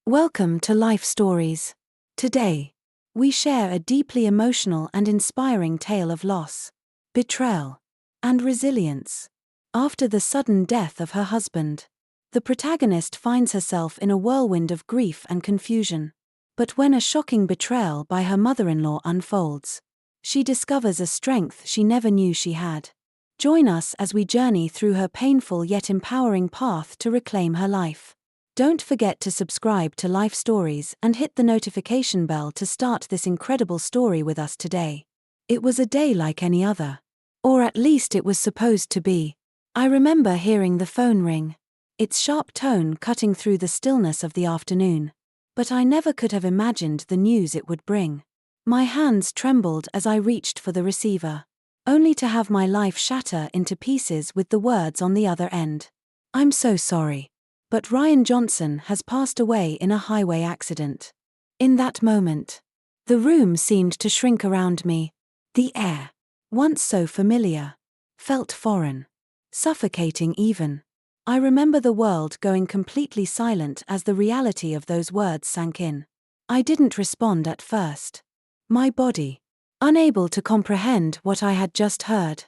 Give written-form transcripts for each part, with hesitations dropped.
Welcome to Life Stories. Today, we share a deeply emotional and inspiring tale of loss, betrayal, and resilience. After the sudden death of her husband, the protagonist finds herself in a whirlwind of grief and confusion. But when a shocking betrayal by her mother-in-law unfolds, she discovers a strength she never knew she had. Join us as we journey through her painful yet empowering path to reclaim her life. Don't forget to subscribe to Life Stories and hit the notification bell to start this incredible story with us today. It was a day like any other. Or at least it was supposed to be. I remember hearing the phone ring, its sharp tone cutting through the stillness of the afternoon. But I never could have imagined the news it would bring. My hands trembled as I reached for the receiver, only to have my life shatter into pieces with the words on the other end. "I'm so sorry, but Ryan Johnson has passed away in a highway accident." In that moment, the room seemed to shrink around me. The air, once so familiar, felt foreign, suffocating even. I remember the world going completely silent as the reality of those words sank in. I didn't respond at first. My body, unable to comprehend what I had just heard,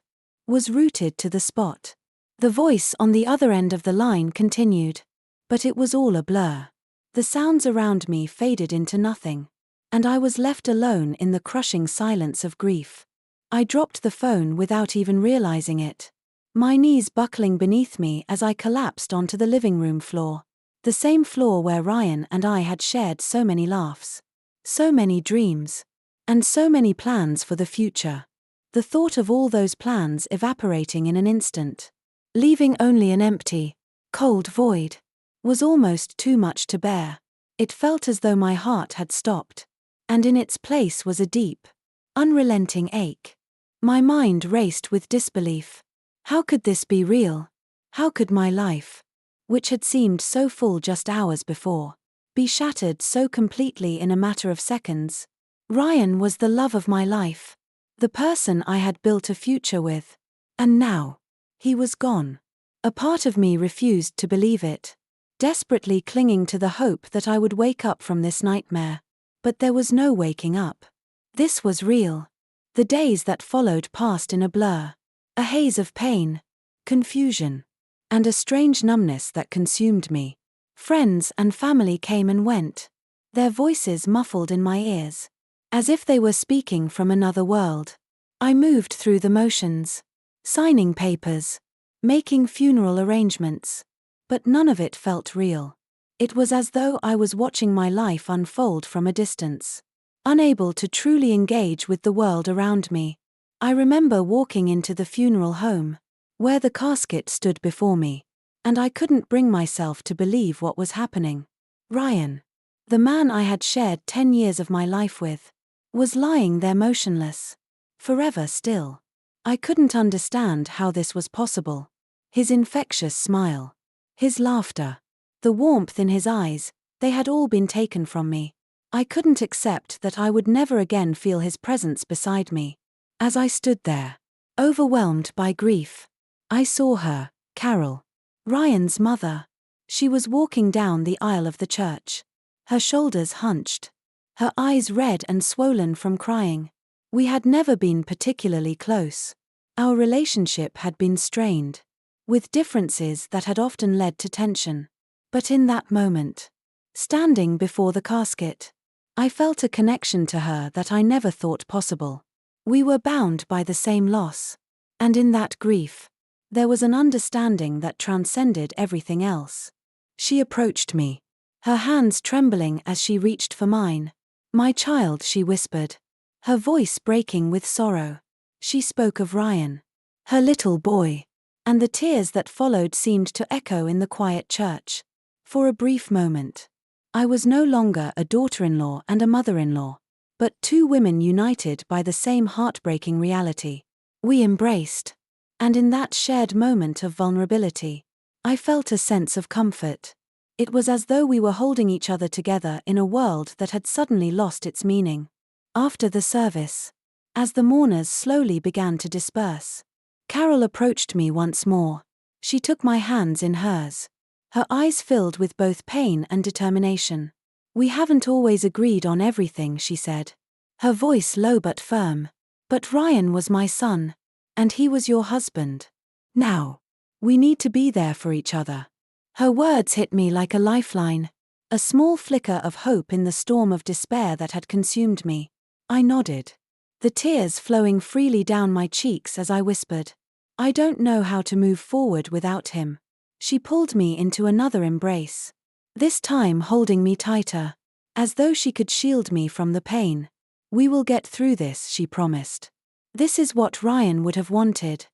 was rooted to the spot. The voice on the other end of the line continued. But it was all a blur. The sounds around me faded into nothing, and I was left alone in the crushing silence of grief. I dropped the phone without even realizing it, my knees buckling beneath me as I collapsed onto the living room floor. The same floor where Ryan and I had shared so many laughs, so many dreams, and so many plans for the future. The thought of all those plans evaporating in an instant, leaving only an empty, cold void, was almost too much to bear. It felt as though my heart had stopped, and in its place was a deep, unrelenting ache. My mind raced with disbelief. How could this be real? How could my life, which had seemed so full just hours before, be shattered so completely in a matter of seconds? Ryan was the love of my life, the person I had built a future with, and now, he was gone. A part of me refused to believe it, desperately clinging to the hope that I would wake up from this nightmare. But there was no waking up. This was real. The days that followed passed in a blur, a haze of pain, confusion, and a strange numbness that consumed me. Friends and family came and went, their voices muffled in my ears, as if they were speaking from another world. I moved through the motions, signing papers, making funeral arrangements, but none of it felt real. It was as though I was watching my life unfold from a distance, unable to truly engage with the world around me. I remember walking into the funeral home, where the casket stood before me, and I couldn't bring myself to believe what was happening. Ryan, the man I had shared 10 years of my life with, was lying there motionless, forever still. I couldn't understand how this was possible. His infectious smile, his laughter, the warmth in his eyes, they had all been taken from me. I couldn't accept that I would never again feel his presence beside me. As I stood there, overwhelmed by grief, I saw her, Carol, Ryan's mother. She was walking down the aisle of the church, her shoulders hunched, her eyes red and swollen from crying. We had never been particularly close. Our relationship had been strained, with differences that had often led to tension. But in that moment, standing before the casket, I felt a connection to her that I never thought possible. We were bound by the same loss, and in that grief, there was an understanding that transcended everything else. She approached me, her hands trembling as she reached for mine. "My child," she whispered, her voice breaking with sorrow. She spoke of Ryan, her little boy, and the tears that followed seemed to echo in the quiet church. For a brief moment, I was no longer a daughter-in-law and a mother-in-law, but two women united by the same heartbreaking reality. We embraced, and in that shared moment of vulnerability, I felt a sense of comfort. It was as though we were holding each other together in a world that had suddenly lost its meaning. After the service, as the mourners slowly began to disperse, Carol approached me once more. She took my hands in hers, her eyes filled with both pain and determination. We haven't always agreed on everything, she said. Her voice low but firm. But Ryan was my son. And he was your husband. Now. We need to be there for each other. Her words hit me like a lifeline. A small flicker of hope in the storm of despair that had consumed me. I nodded. The tears flowing freely down my cheeks as I whispered, I don't know how to move forward without him. She pulled me into another embrace. This time holding me tighter. As though she could shield me from the pain. We will get through this, she promised. This is what Ryan would have wanted.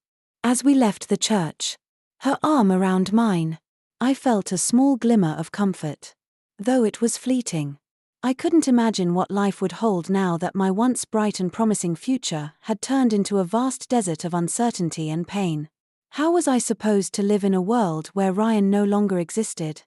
As we left the church, her arm around mine, I felt a small glimmer of comfort. Though it was fleeting. I couldn't imagine what life would hold now that my once bright and promising future had turned into a vast desert of uncertainty and pain. How was I supposed to live in a world where Ryan no longer existed?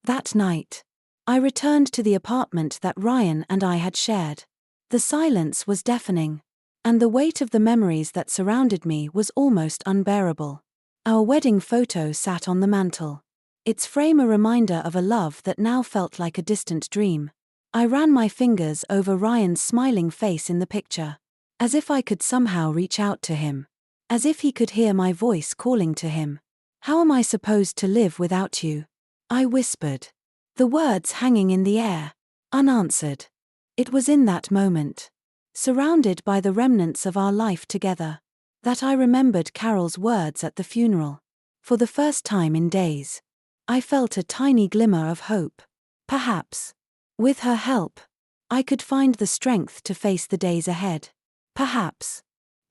That night, I returned to the apartment that Ryan and I had shared. The silence was deafening, and the weight of the memories that surrounded me was almost unbearable. Our wedding photo sat on the mantel. Its frame a reminder of a love that now felt like a distant dream. I ran my fingers over Ryan's smiling face in the picture. As if I could somehow reach out to him. As if he could hear my voice calling to him. How am I supposed to live without you? I whispered. The words hanging in the air, unanswered. It was in that moment, surrounded by the remnants of our life together, that I remembered Carol's words at the funeral. For the first time in days. I felt a tiny glimmer of hope. Perhaps, with her help, I could find the strength to face the days ahead. Perhaps,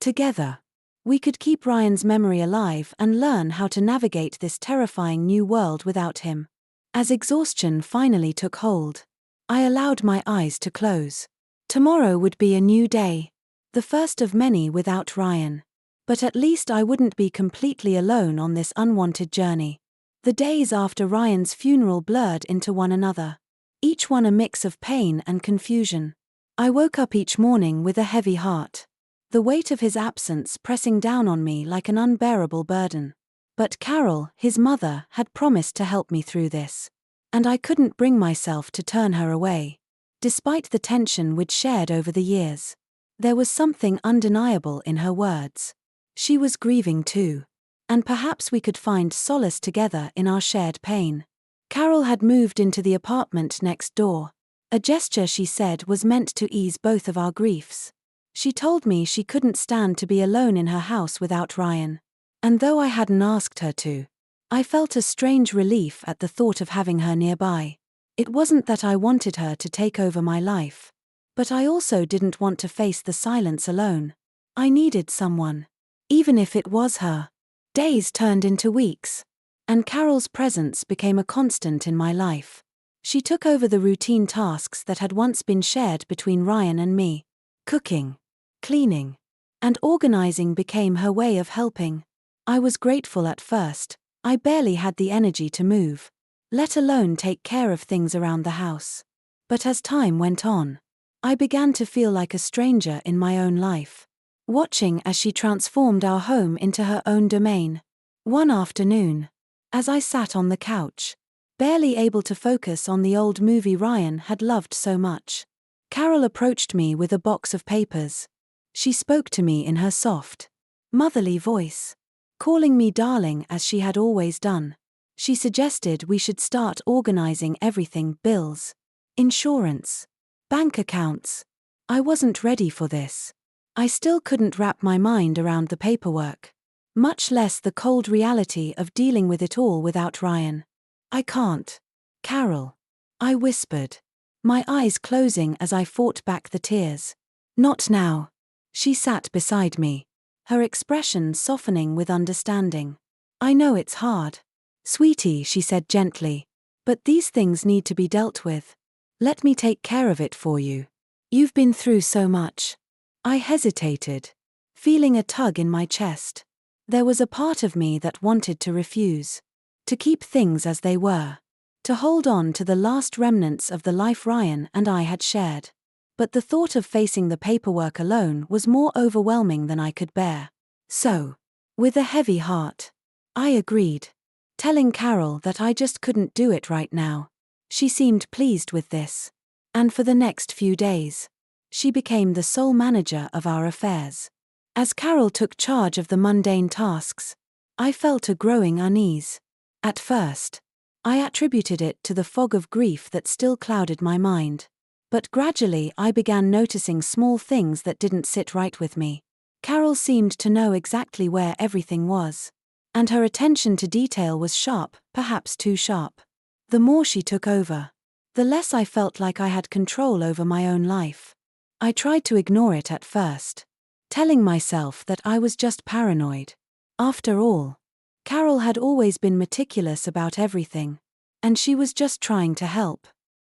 together, we could keep Ryan's memory alive and learn how to navigate this terrifying new world without him. As exhaustion finally took hold, I allowed my eyes to close. Tomorrow would be a new day, the first of many without Ryan. But at least I wouldn't be completely alone on this unwanted journey. The days after Ryan's funeral blurred into one another, each one a mix of pain and confusion. I woke up each morning with a heavy heart, the weight of his absence pressing down on me like an unbearable burden. But Carol, his mother, had promised to help me through this, and I couldn't bring myself to turn her away. Despite the tension we'd shared over the years, there was something undeniable in her words. She was grieving too. And perhaps we could find solace together in our shared pain. Carol had moved into the apartment next door, a gesture she said was meant to ease both of our griefs. She told me she couldn't stand to be alone in her house without Ryan. And though I hadn't asked her to, I felt a strange relief at the thought of having her nearby. It wasn't that I wanted her to take over my life. But I also didn't want to face the silence alone. I needed someone. Even if it was her. Days turned into weeks, and Carol's presence became a constant in my life. She took over the routine tasks that had once been shared between Ryan and me. Cooking, cleaning, and organizing became her way of helping. I was grateful at first. I barely had the energy to move, let alone take care of things around the house. But as time went on, I began to feel like a stranger in my own life. Watching as she transformed our home into her own domain. One afternoon, as I sat on the couch, barely able to focus on the old movie Ryan had loved so much, Carol approached me with a box of papers. She spoke to me in her soft, motherly voice, calling me darling as she had always done. She suggested we should start organizing everything: bills, insurance, bank accounts. I wasn't ready for this. I still couldn't wrap my mind around the paperwork, much less the cold reality of dealing with it all without Ryan. I can't. Carol. I whispered, my eyes closing as I fought back the tears. Not now. She sat beside me, her expression softening with understanding. I know it's hard. Sweetie, she said gently, but these things need to be dealt with. Let me take care of it for you. You've been through so much. I hesitated, feeling a tug in my chest. There was a part of me that wanted to refuse, to keep things as they were, to hold on to the last remnants of the life Ryan and I had shared. But the thought of facing the paperwork alone was more overwhelming than I could bear. So, with a heavy heart, I agreed, telling Carol that I just couldn't do it right now. She seemed pleased with this. And for the next few days, she became the sole manager of our affairs. As Carol took charge of the mundane tasks, I felt a growing unease. At first, I attributed it to the fog of grief that still clouded my mind. But gradually I began noticing small things that didn't sit right with me. Carol seemed to know exactly where everything was. And her attention to detail was sharp, perhaps too sharp. The more she took over, the less I felt like I had control over my own life. I tried to ignore it at first, telling myself that I was just paranoid. After all, Carol had always been meticulous about everything, and she was just trying to help.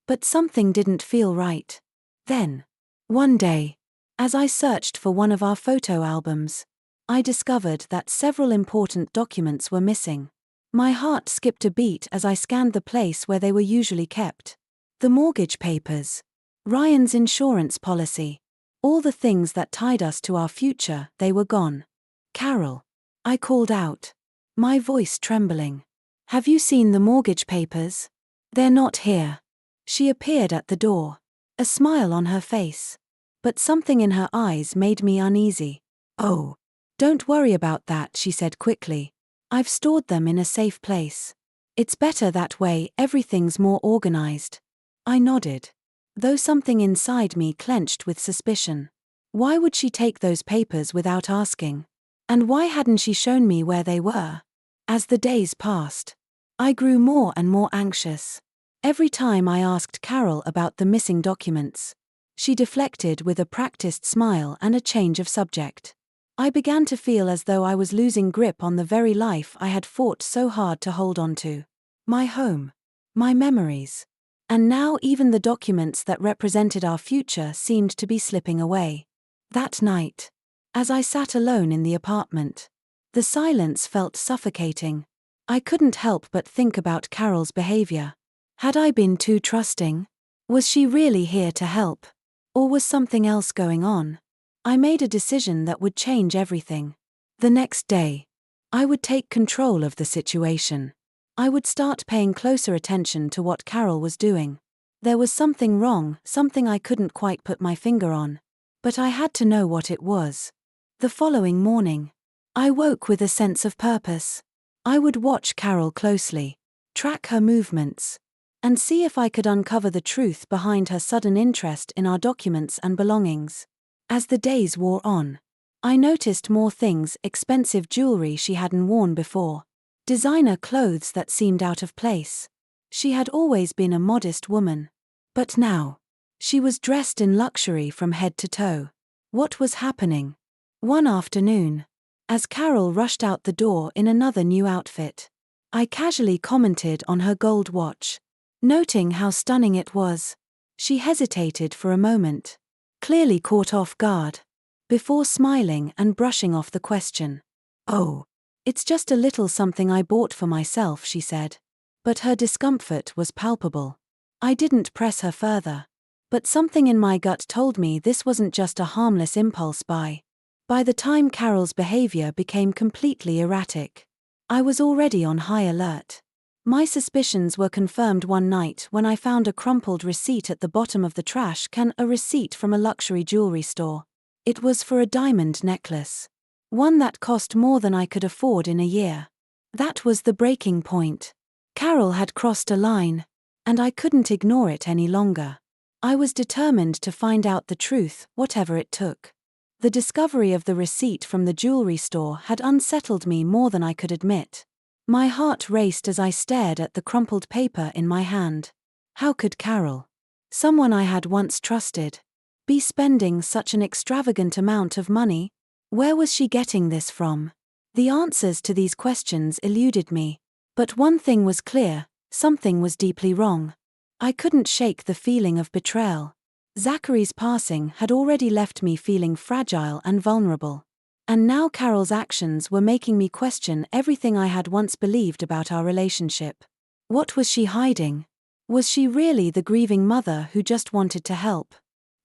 But something didn't feel right. Then, one day, as I searched for one of our photo albums, I discovered that several important documents were missing. My heart skipped a beat as I scanned the place where they were usually kept. The mortgage papers, Ryan's insurance policy, all the things that tied us to our future, they were gone. "Carol," I called out, my voice trembling. "Have you seen the mortgage papers? They're not here." She appeared at the door, a smile on her face. But something in her eyes made me uneasy. "Oh, don't worry about that," she said quickly. "I've stored them in a safe place. It's better that way, everything's more organized." I nodded, though something inside me clenched with suspicion. Why would she take those papers without asking? And why hadn't she shown me where they were? As the days passed, I grew more and more anxious. Every time I asked Carol about the missing documents, she deflected with a practiced smile and a change of subject. I began to feel as though I was losing grip on the very life I had fought so hard to hold on to. My home, my memories. And now even the documents that represented our future seemed to be slipping away. That night, as I sat alone in the apartment, the silence felt suffocating. I couldn't help but think about Carol's behavior. Had I been too trusting? Was she really here to help? Or was something else going on? I made a decision that would change everything. The next day, I would take control of the situation. I would start paying closer attention to what Carol was doing. There was something wrong, something I couldn't quite put my finger on. But I had to know what it was. The following morning, I woke with a sense of purpose. I would watch Carol closely, track her movements, and see if I could uncover the truth behind her sudden interest in our documents and belongings. As the days wore on, I noticed more things: expensive jewelry she hadn't worn before, designer clothes that seemed out of place. She had always been a modest woman. But now, she was dressed in luxury from head to toe. What was happening? One afternoon, as Carol rushed out the door in another new outfit, I casually commented on her gold watch. Noting how stunning it was, she hesitated for a moment, clearly caught off guard, before smiling and brushing off the question. "Oh, it's just a little something I bought for myself," she said. But her discomfort was palpable. I didn't press her further. But something in my gut told me this wasn't just a harmless impulse buy. By the time Carol's behavior became completely erratic, I was already on high alert. My suspicions were confirmed one night when I found a crumpled receipt at the bottom of the trash can, a receipt from a luxury jewelry store. It was for a diamond necklace. One that cost more than I could afford in a year. That was the breaking point. Carol had crossed a line, and I couldn't ignore it any longer. I was determined to find out the truth, whatever it took. The discovery of the receipt from the jewelry store had unsettled me more than I could admit. My heart raced as I stared at the crumpled paper in my hand. How could Carol, someone I had once trusted, be spending such an extravagant amount of money? Where was she getting this from? The answers to these questions eluded me. But one thing was clear: something was deeply wrong. I couldn't shake the feeling of betrayal. Zachary's passing had already left me feeling fragile and vulnerable. And now Carol's actions were making me question everything I had once believed about our relationship. What was she hiding? Was she really the grieving mother who just wanted to help?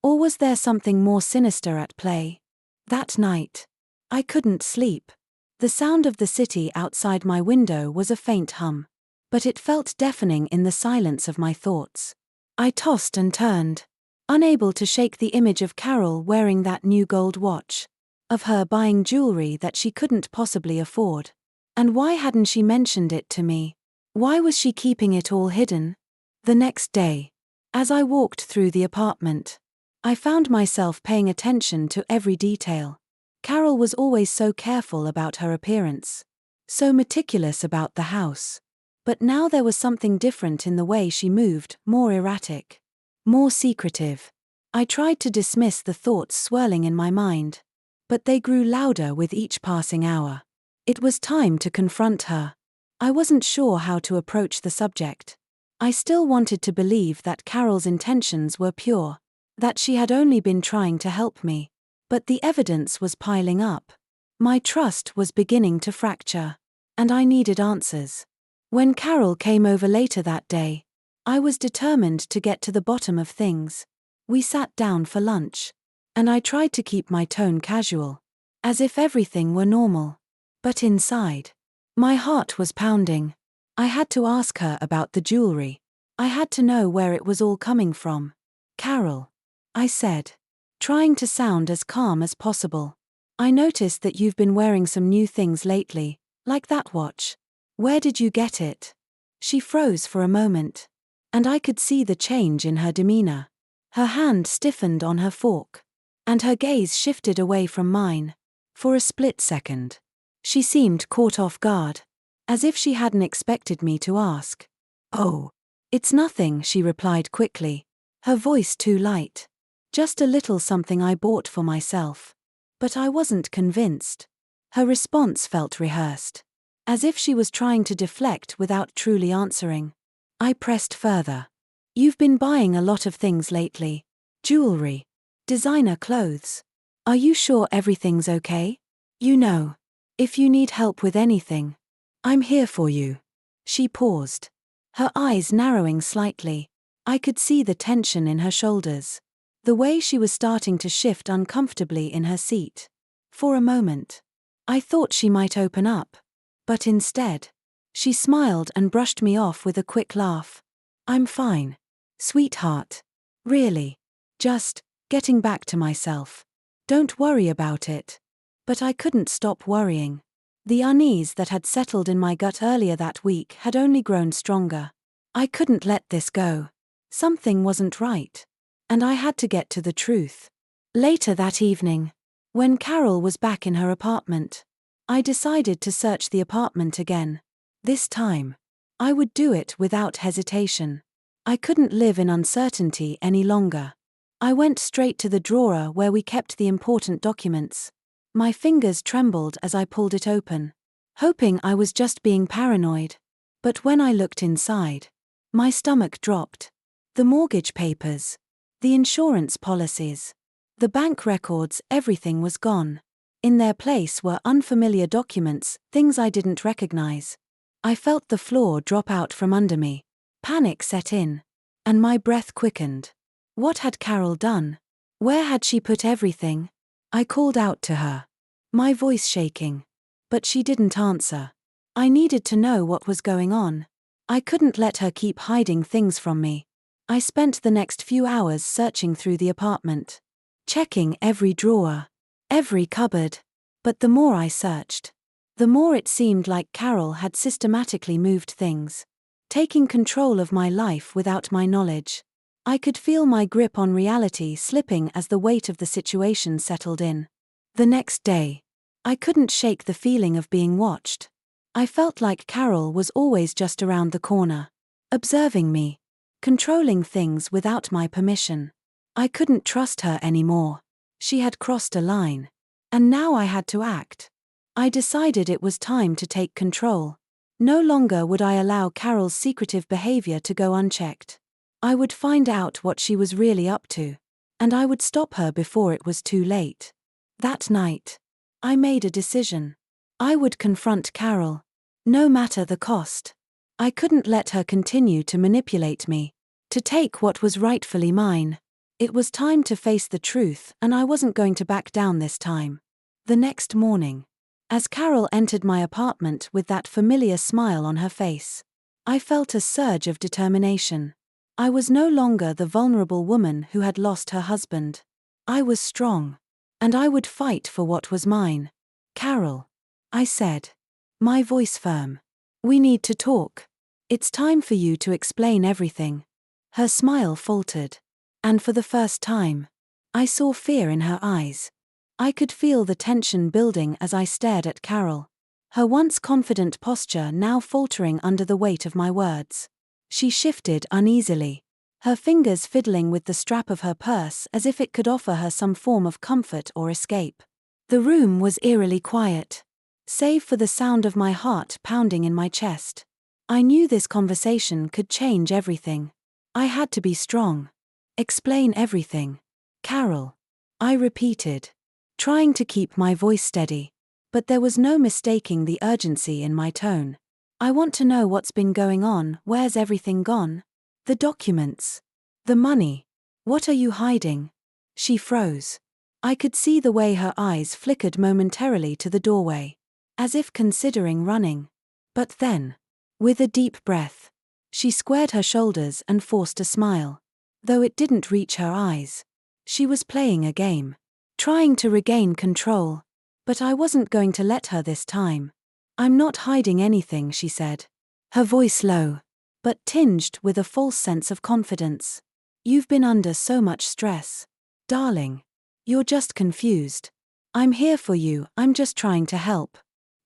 Or was there something more sinister at play? That night, I couldn't sleep. The sound of the city outside my window was a faint hum, but it felt deafening in the silence of my thoughts. I tossed and turned, unable to shake the image of Carol wearing that new gold watch, of her buying jewelry that she couldn't possibly afford. And why hadn't she mentioned it to me? Why was she keeping it all hidden? The next day, as I walked through the apartment, I found myself paying attention to every detail. Carol was always so careful about her appearance, so meticulous about the house. But now there was something different in the way she moved, more erratic, more secretive. I tried to dismiss the thoughts swirling in my mind, but they grew louder with each passing hour. It was time to confront her. I wasn't sure how to approach the subject. I still wanted to believe that Carol's intentions were pure, that she had only been trying to help me. But the evidence was piling up. My trust was beginning to fracture, and I needed answers. When Carol came over later that day, I was determined to get to the bottom of things. We sat down for lunch, and I tried to keep my tone casual, as if everything were normal. But inside, my heart was pounding. I had to ask her about the jewelry. I had to know where it was all coming from. "Carol," I said, trying to sound as calm as possible, "I noticed that you've been wearing some new things lately, like that watch. Where did you get it?" She froze for a moment, and I could see the change in her demeanor. Her hand stiffened on her fork, and her gaze shifted away from mine. For a split second, she seemed caught off guard, as if she hadn't expected me to ask. "Oh, it's nothing," she replied quickly, her voice too light. "Just a little something I bought for myself." But I wasn't convinced. Her response felt rehearsed, as if she was trying to deflect without truly answering. I pressed further. "You've been buying a lot of things lately. Jewelry, designer clothes. Are you sure everything's okay? You know, if you need help with anything, I'm here for you." She paused, her eyes narrowing slightly. I could see the tension in her shoulders, the way she was starting to shift uncomfortably in her seat. For a moment, I thought she might open up, but instead, she smiled and brushed me off with a quick laugh. "I'm fine, sweetheart. Really. Just getting back to myself. Don't worry about it." But I couldn't stop worrying. The unease that had settled in my gut earlier that week had only grown stronger. I couldn't let this go. Something wasn't right, and I had to get to the truth. Later that evening, when Carol was back in her apartment, I decided to search the apartment again. This time, I would do it without hesitation. I couldn't live in uncertainty any longer. I went straight to the drawer where we kept the important documents. My fingers trembled as I pulled it open, hoping I was just being paranoid. But when I looked inside, my stomach dropped. The mortgage papers, the insurance policies, the bank records, everything was gone. In their place were unfamiliar documents, things I didn't recognize. I felt the floor drop out from under me. Panic set in, and my breath quickened. What had Carol done? Where had she put everything? I called out to her, my voice shaking. But she didn't answer. I needed to know what was going on. I couldn't let her keep hiding things from me. I spent the next few hours searching through the apartment, checking every drawer, every cupboard. But the more I searched, the more it seemed like Carol had systematically moved things, taking control of my life without my knowledge. I could feel my grip on reality slipping as the weight of the situation settled in. The next day, I couldn't shake the feeling of being watched. I felt like Carol was always just around the corner, observing me, controlling things without my permission. I couldn't trust her anymore. She had crossed a line, and now I had to act. I decided it was time to take control. No longer would I allow Carol's secretive behavior to go unchecked. I would find out what she was really up to, and I would stop her before it was too late. That night, I made a decision. I would confront Carol, no matter the cost. I couldn't let her continue to manipulate me, to take what was rightfully mine. It was time to face the truth, and I wasn't going to back down this time. The next morning, as Carol entered my apartment with that familiar smile on her face, I felt a surge of determination. I was no longer the vulnerable woman who had lost her husband. I was strong. And I would fight for what was mine. Carol, I said, my voice firm. We need to talk. It's time for you to explain everything. Her smile faltered. And for the first time, I saw fear in her eyes. I could feel the tension building as I stared at Carol, her once confident posture now faltering under the weight of my words. She shifted uneasily, her fingers fiddling with the strap of her purse as if it could offer her some form of comfort or escape. The room was eerily quiet, save for the sound of my heart pounding in my chest. I knew this conversation could change everything. I had to be strong. Explain everything. Carol, I repeated, trying to keep my voice steady. But there was no mistaking the urgency in my tone. I want to know what's been going on. Where's everything gone? The documents. The money. What are you hiding? She froze. I could see the way her eyes flickered momentarily to the doorway, as if considering running. But then, with a deep breath, she squared her shoulders and forced a smile. Though it didn't reach her eyes. She was playing a game, trying to regain control. But I wasn't going to let her this time. I'm not hiding anything, she said. Her voice low, but tinged with a false sense of confidence. You've been under so much stress. Darling. You're just confused. I'm here for you, I'm just trying to help.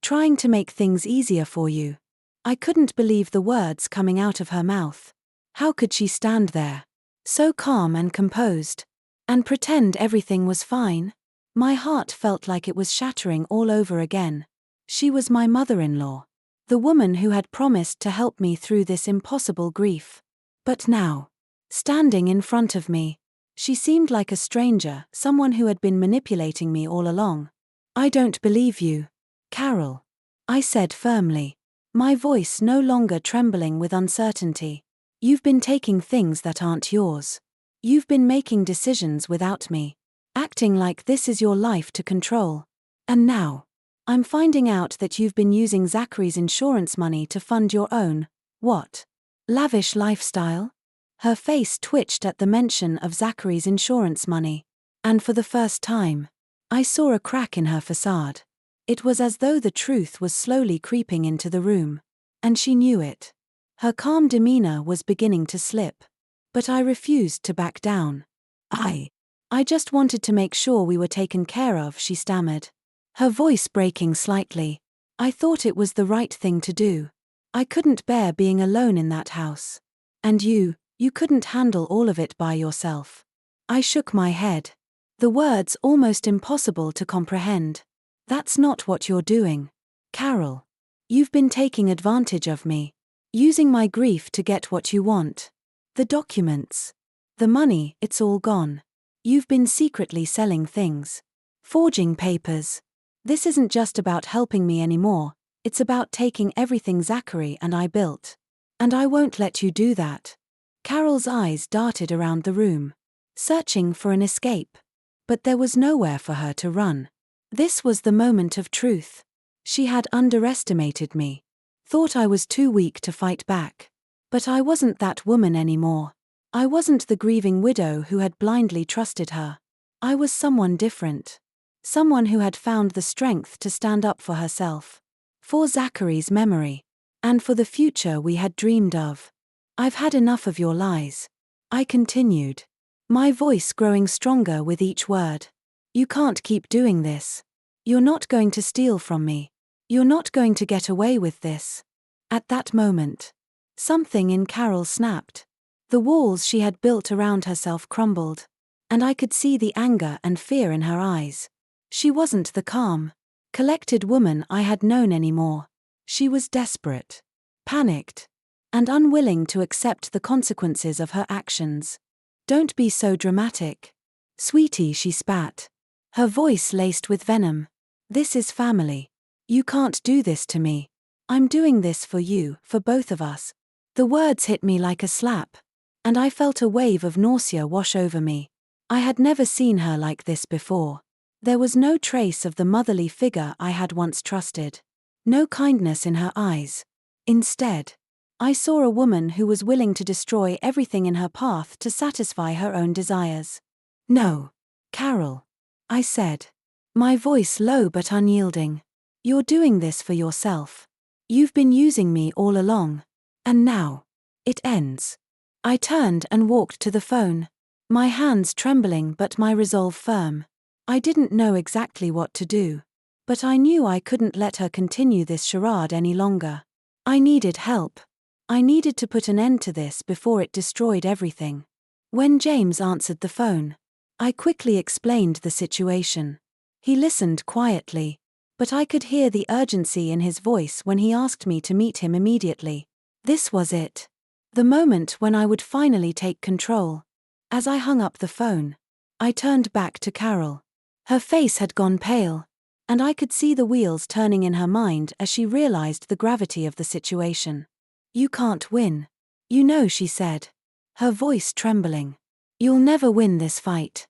Trying to make things easier for you. I couldn't believe the words coming out of her mouth. How could she stand there, so calm and composed, and pretend everything was fine? My heart felt like it was shattering all over again. She was my mother-in-law, the woman who had promised to help me through this impossible grief. But now, standing in front of me, she seemed like a stranger, someone who had been manipulating me all along. I don't believe you, Carol, I said firmly, my voice no longer trembling with uncertainty. You've been taking things that aren't yours. You've been making decisions without me, acting like this is your life to control. And now, I'm finding out that you've been using Zachary's insurance money to fund your own, what? Lavish lifestyle? Her face twitched at the mention of Zachary's insurance money. And for the first time, I saw a crack in her facade. It was as though the truth was slowly creeping into the room. And she knew it. Her calm demeanor was beginning to slip. But I refused to back down. I just wanted to make sure we were taken care of, she stammered, her voice breaking slightly. I thought it was the right thing to do. I couldn't bear being alone in that house. And you couldn't handle all of it by yourself. I shook my head. The words almost impossible to comprehend. That's not what you're doing, Carol. You've been taking advantage of me, using my grief to get what you want. The documents. The money, it's all gone. You've been secretly selling things. Forging papers. This isn't just about helping me anymore, it's about taking everything Zachary and I built. And I won't let you do that. Carol's eyes darted around the room, searching for an escape. But there was nowhere for her to run. This was the moment of truth. She had underestimated me, thought I was too weak to fight back. But I wasn't that woman anymore. I wasn't the grieving widow who had blindly trusted her. I was someone different. Someone who had found the strength to stand up for herself. For Zachary's memory. And for the future we had dreamed of. I've had enough of your lies, I continued, my voice growing stronger with each word. You can't keep doing this. You're not going to steal from me. You're not going to get away with this. At that moment, something in Carol snapped. The walls she had built around herself crumbled, and I could see the anger and fear in her eyes. She wasn't the calm, collected woman I had known anymore. She was desperate, panicked, and unwilling to accept the consequences of her actions. Don't be so dramatic. Sweetie, she spat, her voice laced with venom. This is family. You can't do this to me. I'm doing this for you, for both of us. The words hit me like a slap, and I felt a wave of nausea wash over me. I had never seen her like this before. There was no trace of the motherly figure I had once trusted. No kindness in her eyes. Instead, I saw a woman who was willing to destroy everything in her path to satisfy her own desires. "No, Carol," I said, my voice low but unyielding. "You're doing this for yourself. You've been using me all along. And now, it ends." I turned and walked to the phone, my hands trembling but my resolve firm. I didn't know exactly what to do, but I knew I couldn't let her continue this charade any longer. I needed help. I needed to put an end to this before it destroyed everything. When James answered the phone, I quickly explained the situation. He listened quietly, but I could hear the urgency in his voice when he asked me to meet him immediately. This was it. The moment when I would finally take control. As I hung up the phone, I turned back to Carol. Her face had gone pale, and I could see the wheels turning in her mind as she realized the gravity of the situation. "You can't win. You know," she said, her voice trembling. "You'll never win this fight."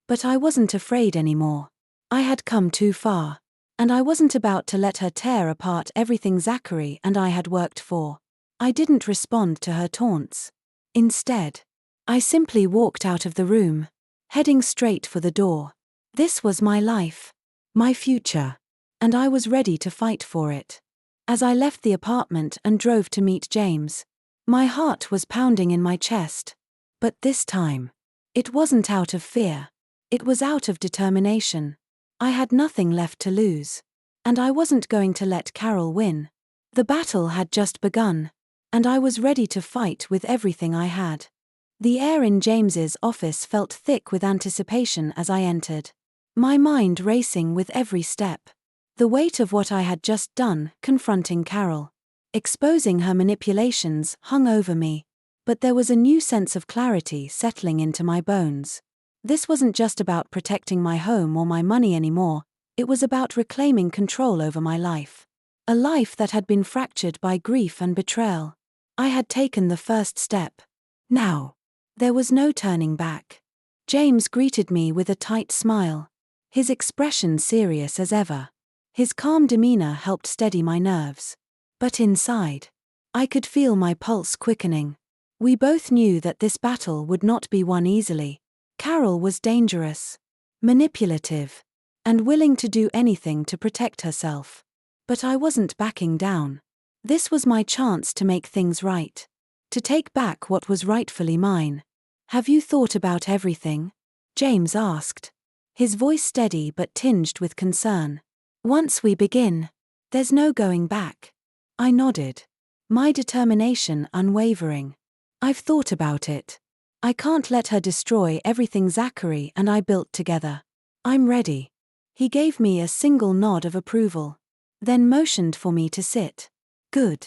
But I wasn't afraid anymore. I had come too far, and I wasn't about to let her tear apart everything Zachary and I had worked for. I didn't respond to her taunts. Instead, I simply walked out of the room, heading straight for the door. This was my life, my future, and I was ready to fight for it. As I left the apartment and drove to meet James, my heart was pounding in my chest. But this time, it wasn't out of fear. It was out of determination. I had nothing left to lose, and I wasn't going to let Carol win. The battle had just begun, and I was ready to fight with everything I had. The air in James's office felt thick with anticipation as I entered, my mind racing with every step. The weight of what I had just done, confronting Carol, exposing her manipulations, hung over me, but there was a new sense of clarity settling into my bones. This wasn't just about protecting my home or my money anymore, it was about reclaiming control over my life. A life that had been fractured by grief and betrayal. I had taken the first step. Now, there was no turning back. James greeted me with a tight smile, his expression serious as ever. His calm demeanor helped steady my nerves. But inside, I could feel my pulse quickening. We both knew that this battle would not be won easily. Carol was dangerous, manipulative, and willing to do anything to protect herself. But I wasn't backing down. This was my chance to make things right, to take back what was rightfully mine. "Have you thought about everything?" James asked, his voice steady but tinged with concern. "Once we begin, there's no going back." I nodded, my determination unwavering. "I've thought about it. I can't let her destroy everything Zachary and I built together. I'm ready." He gave me a single nod of approval, then motioned for me to sit. "Good.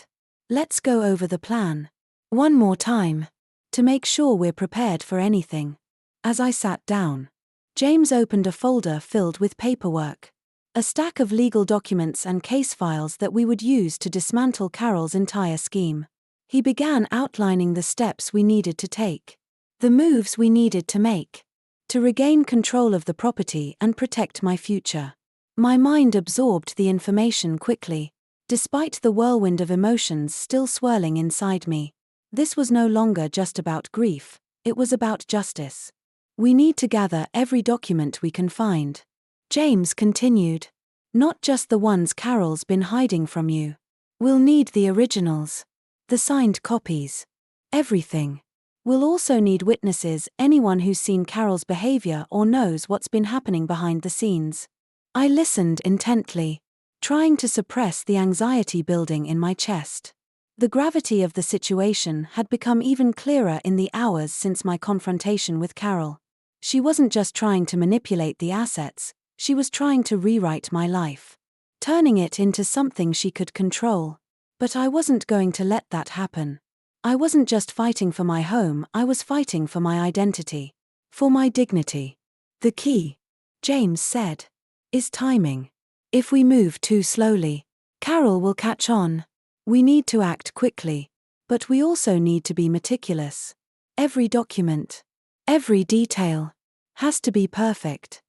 Let's go over the plan one more time, to make sure we're prepared for anything." As I sat down, James opened a folder filled with paperwork. A stack of legal documents and case files that we would use to dismantle Carol's entire scheme. He began outlining the steps we needed to take, the moves we needed to make, to regain control of the property and protect my future. My mind absorbed the information quickly, despite the whirlwind of emotions still swirling inside me. This was no longer just about grief, it was about justice. "We need to gather every document we can find," James continued. "Not just the ones Carol's been hiding from you. We'll need the originals, the signed copies, everything. We'll also need witnesses, anyone who's seen Carol's behavior or knows what's been happening behind the scenes." I listened intently, trying to suppress the anxiety building in my chest. The gravity of the situation had become even clearer in the hours since my confrontation with Carol. She wasn't just trying to manipulate the assets, she was trying to rewrite my life, turning it into something she could control. But I wasn't going to let that happen. I wasn't just fighting for my home, I was fighting for my identity, for my dignity. "The key," James said, "is timing. If we move too slowly, Carol will catch on. We need to act quickly, but we also need to be meticulous. Every document, every detail, has to be perfect."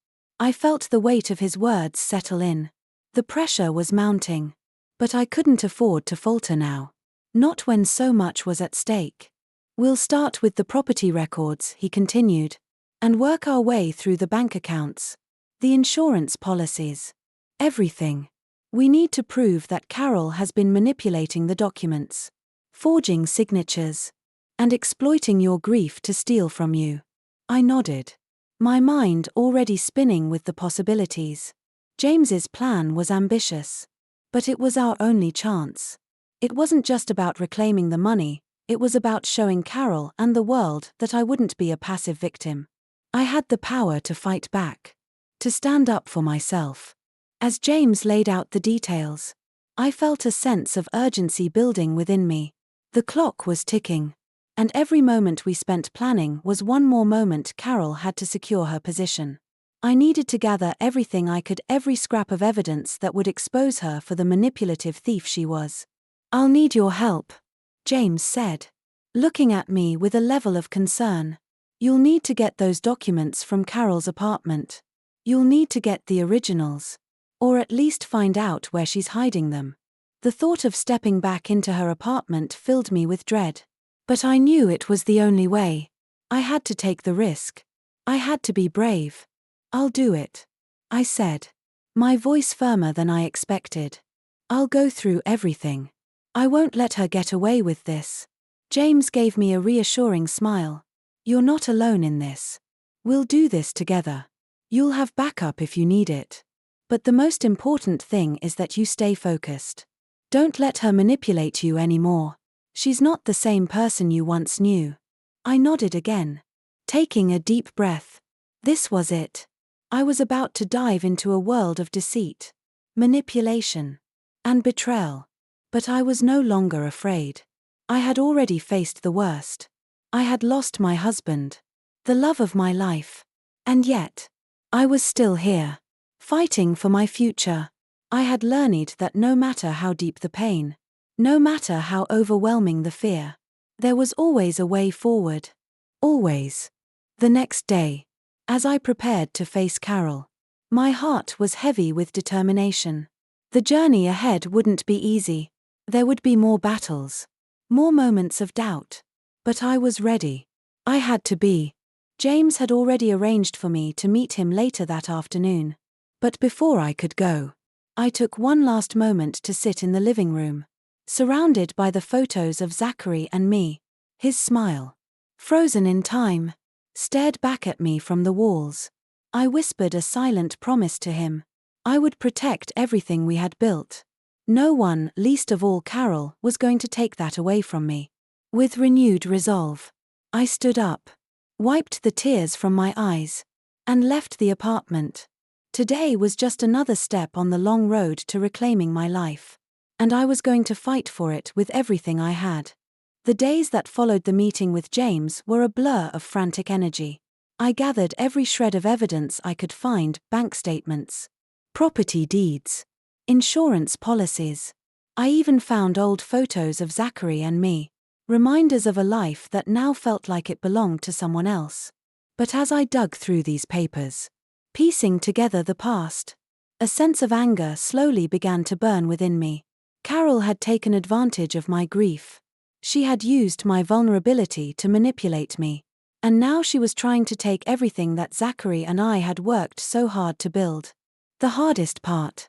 I felt the weight of his words settle in. The pressure was mounting. But I couldn't afford to falter now. Not when so much was at stake. We'll start with the property records, he continued, and work our way through the bank accounts, the insurance policies, everything. We need to prove that Carol has been manipulating the documents, forging signatures, and exploiting your grief to steal from you. I nodded, my mind already spinning with the possibilities. James's plan was ambitious, but it was our only chance. It wasn't just about reclaiming the money, it was about showing Carol and the world that I wouldn't be a passive victim. I had the power to fight back, to stand up for myself. As James laid out the details, I felt a sense of urgency building within me. The clock was ticking, and every moment we spent planning was one more moment Carol had to secure her position. I needed to gather everything I could, every scrap of evidence that would expose her for the manipulative thief she was. I'll need your help, James said, looking at me with a level of concern. You'll need to get those documents from Carol's apartment. You'll need to get the originals, or at least find out where she's hiding them. The thought of stepping back into her apartment filled me with dread. But I knew it was the only way. I had to take the risk. I had to be brave. I'll do it, I said, my voice firmer than I expected. I'll go through everything. I won't let her get away with this. James gave me a reassuring smile. You're not alone in this. We'll do this together. You'll have backup if you need it. But the most important thing is that you stay focused. Don't let her manipulate you anymore. She's not the same person you once knew. I nodded again, taking a deep breath. This was it. I was about to dive into a world of deceit, manipulation, and betrayal. But I was no longer afraid. I had already faced the worst. I had lost my husband, the love of my life. And yet, I was still here, fighting for my future. I had learned that no matter how deep the pain, no matter how overwhelming the fear, there was always a way forward. Always. The next day, as I prepared to face Carol, my heart was heavy with determination. The journey ahead wouldn't be easy. There would be more battles, more moments of doubt. But I was ready. I had to be. James had already arranged for me to meet him later that afternoon. But before I could go, I took one last moment to sit in the living room, surrounded by the photos of Zachary and me. His smile, frozen in time, stared back at me from the walls. I whispered a silent promise to him. I would protect everything we had built. No one, least of all Carol, was going to take that away from me. With renewed resolve, I stood up, wiped the tears from my eyes, and left the apartment. Today was just another step on the long road to reclaiming my life, and I was going to fight for it with everything I had. The days that followed the meeting with James were a blur of frantic energy. I gathered every shred of evidence I could find: bank statements, property deeds, insurance policies. I even found old photos of Zachary and me, reminders of a life that now felt like it belonged to someone else. But as I dug through these papers, piecing together the past, a sense of anger slowly began to burn within me. Carol had taken advantage of my grief. She had used my vulnerability to manipulate me. And now she was trying to take everything that Zachary and I had worked so hard to build. The hardest part,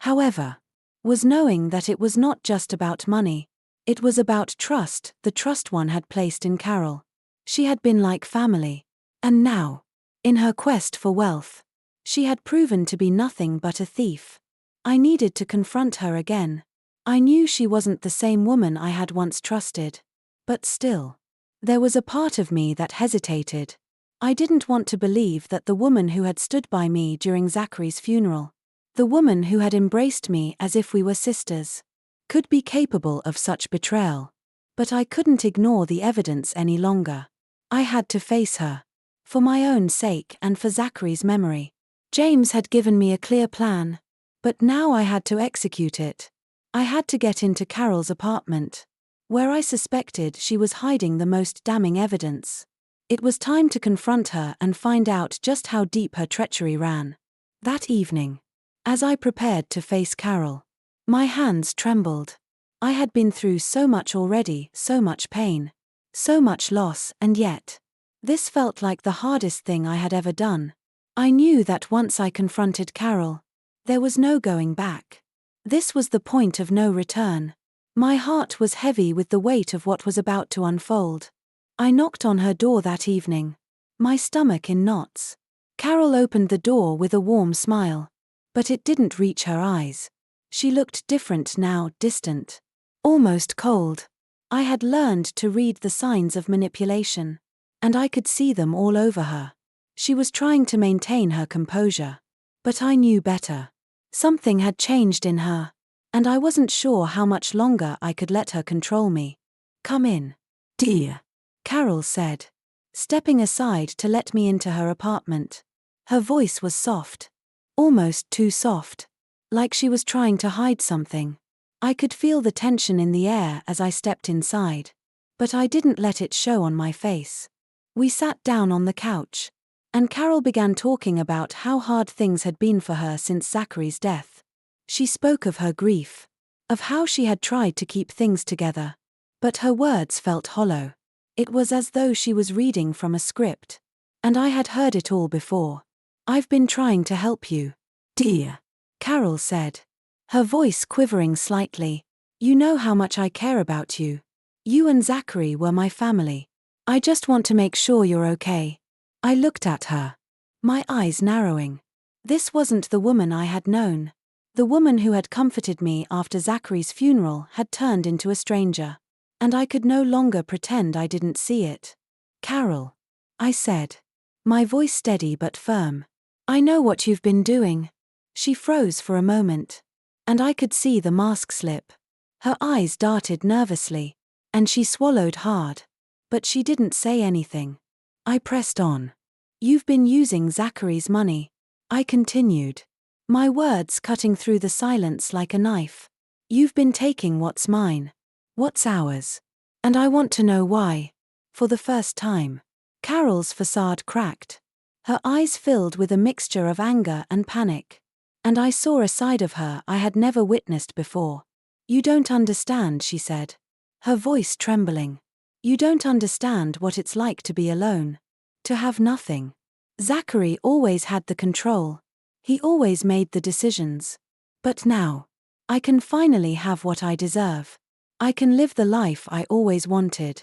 however, was knowing that it was not just about money. It was about trust, the trust one had placed in Carol. She had been like family. And now, in her quest for wealth, she had proven to be nothing but a thief. I needed to confront her again. I knew she wasn't the same woman I had once trusted. But still, there was a part of me that hesitated. I didn't want to believe that the woman who had stood by me during Zachary's funeral, the woman who had embraced me as if we were sisters, could be capable of such betrayal. But I couldn't ignore the evidence any longer. I had to face her. For my own sake and for Zachary's memory. James had given me a clear plan, but now I had to execute it. I had to get into Carol's apartment, where I suspected she was hiding the most damning evidence. It was time to confront her and find out just how deep her treachery ran. That evening, as I prepared to face Carol, my hands trembled. I had been through so much already, so much pain, so much loss, and yet, this felt like the hardest thing I had ever done. I knew that once I confronted Carol, there was no going back. This was the point of no return. My heart was heavy with the weight of what was about to unfold. I knocked on her door that evening, my stomach in knots. Carol opened the door with a warm smile, but it didn't reach her eyes. She looked different now, distant, almost cold. I had learned to read the signs of manipulation, and I could see them all over her. She was trying to maintain her composure, but I knew better. Something had changed in her, and I wasn't sure how much longer I could let her control me. "Come in, dear," Carol said, stepping aside to let me into her apartment. Her voice was soft, almost too soft, like she was trying to hide something. I could feel the tension in the air as I stepped inside, but I didn't let it show on my face. We sat down on the couch, and Carol began talking about how hard things had been for her since Zachary's death. She spoke of her grief, of how she had tried to keep things together, but her words felt hollow. It was as though she was reading from a script, and I had heard it all before. "I've been trying to help you, dear," Carol said, her voice quivering slightly. "You know how much I care about you. You and Zachary were my family. I just want to make sure you're okay." I looked at her, my eyes narrowing. This wasn't the woman I had known. The woman who had comforted me after Zachary's funeral had turned into a stranger, and I could no longer pretend I didn't see it. "Carol," I said, my voice steady but firm, "I know what you've been doing." She froze for a moment, and I could see the mask slip. Her eyes darted nervously, and she swallowed hard, but she didn't say anything. I pressed on. "You've been using Zachary's money," I continued, my words cutting through the silence like a knife. "You've been taking what's mine, what's ours. And I want to know why." For the first time, Carol's facade cracked. Her eyes filled with a mixture of anger and panic, and I saw a side of her I had never witnessed before. "You don't understand," she said, her voice trembling. "You don't understand what it's like to be alone, to have nothing. Zachary always had the control. He always made the decisions. But now, I can finally have what I deserve. I can live the life I always wanted."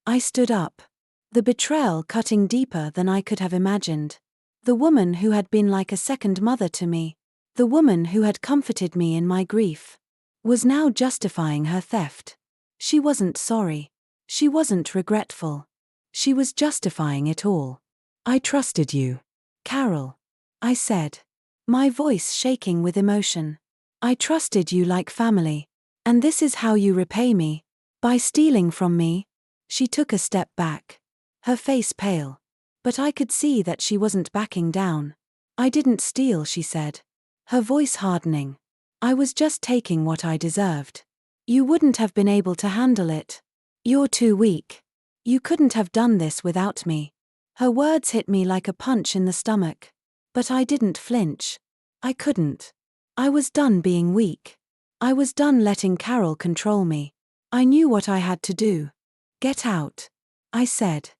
I stood up, the betrayal cutting deeper than I could have imagined. The woman who had been like a second mother to me, the woman who had comforted me in my grief, was now justifying her theft. She wasn't sorry. She wasn't regretful. She was justifying it all. "I trusted you, Carol," I said, my voice shaking with emotion. "I trusted you like family. And this is how you repay me? By stealing from me?" She took a step back, her face pale, but I could see that she wasn't backing down. "I didn't steal," she said, her voice hardening. "I was just taking what I deserved. You wouldn't have been able to handle it. You're too weak. You couldn't have done this without me." Her words hit me like a punch in the stomach. But I didn't flinch. I couldn't. I was done being weak. I was done letting Carol control me. I knew what I had to do. "Get out," I said,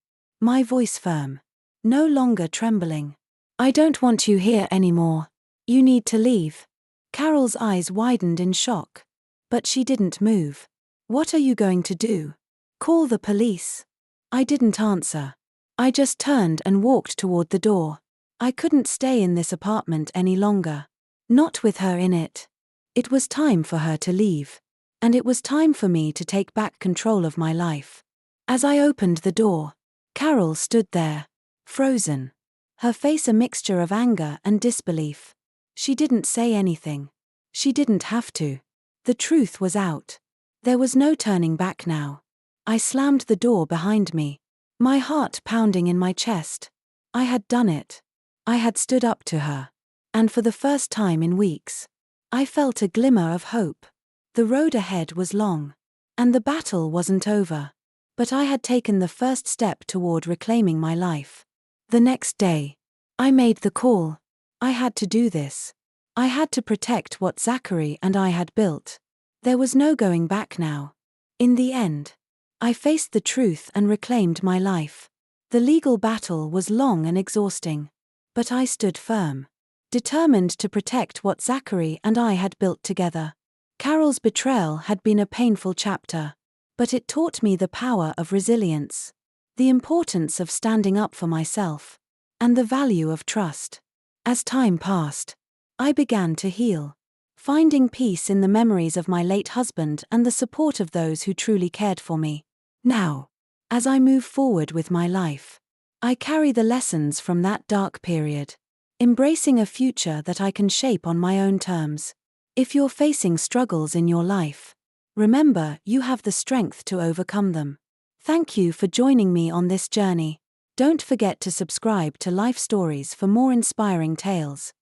my voice firm, no longer trembling. "I don't want you here anymore. You need to leave." Carol's eyes widened in shock, but she didn't move. "What are you going to do? Call the police?" I didn't answer. I just turned and walked toward the door. I couldn't stay in this apartment any longer. Not with her in it. It was time for her to leave. And it was time for me to take back control of my life. As I opened the door, Carol stood there, frozen, her face a mixture of anger and disbelief. She didn't say anything. She didn't have to. The truth was out. There was no turning back now. I slammed the door behind me, my heart pounding in my chest. I had done it. I had stood up to her. And for the first time in weeks, I felt a glimmer of hope. The road ahead was long, and the battle wasn't over. But I had taken the first step toward reclaiming my life. The next day, I made the call. I had to do this. I had to protect what Zachary and I had built. There was no going back now. In the end, I faced the truth and reclaimed my life. The legal battle was long and exhausting. But I stood firm, determined to protect what Zachary and I had built together. Carol's betrayal had been a painful chapter, but it taught me the power of resilience, the importance of standing up for myself, and the value of trust. As time passed, I began to heal, finding peace in the memories of my late husband and the support of those who truly cared for me. Now, as I move forward with my life, I carry the lessons from that dark period, embracing a future that I can shape on my own terms. If you're facing struggles in your life, remember you have the strength to overcome them. Thank you for joining me on this journey. Don't forget to subscribe to Life Stories for more inspiring tales.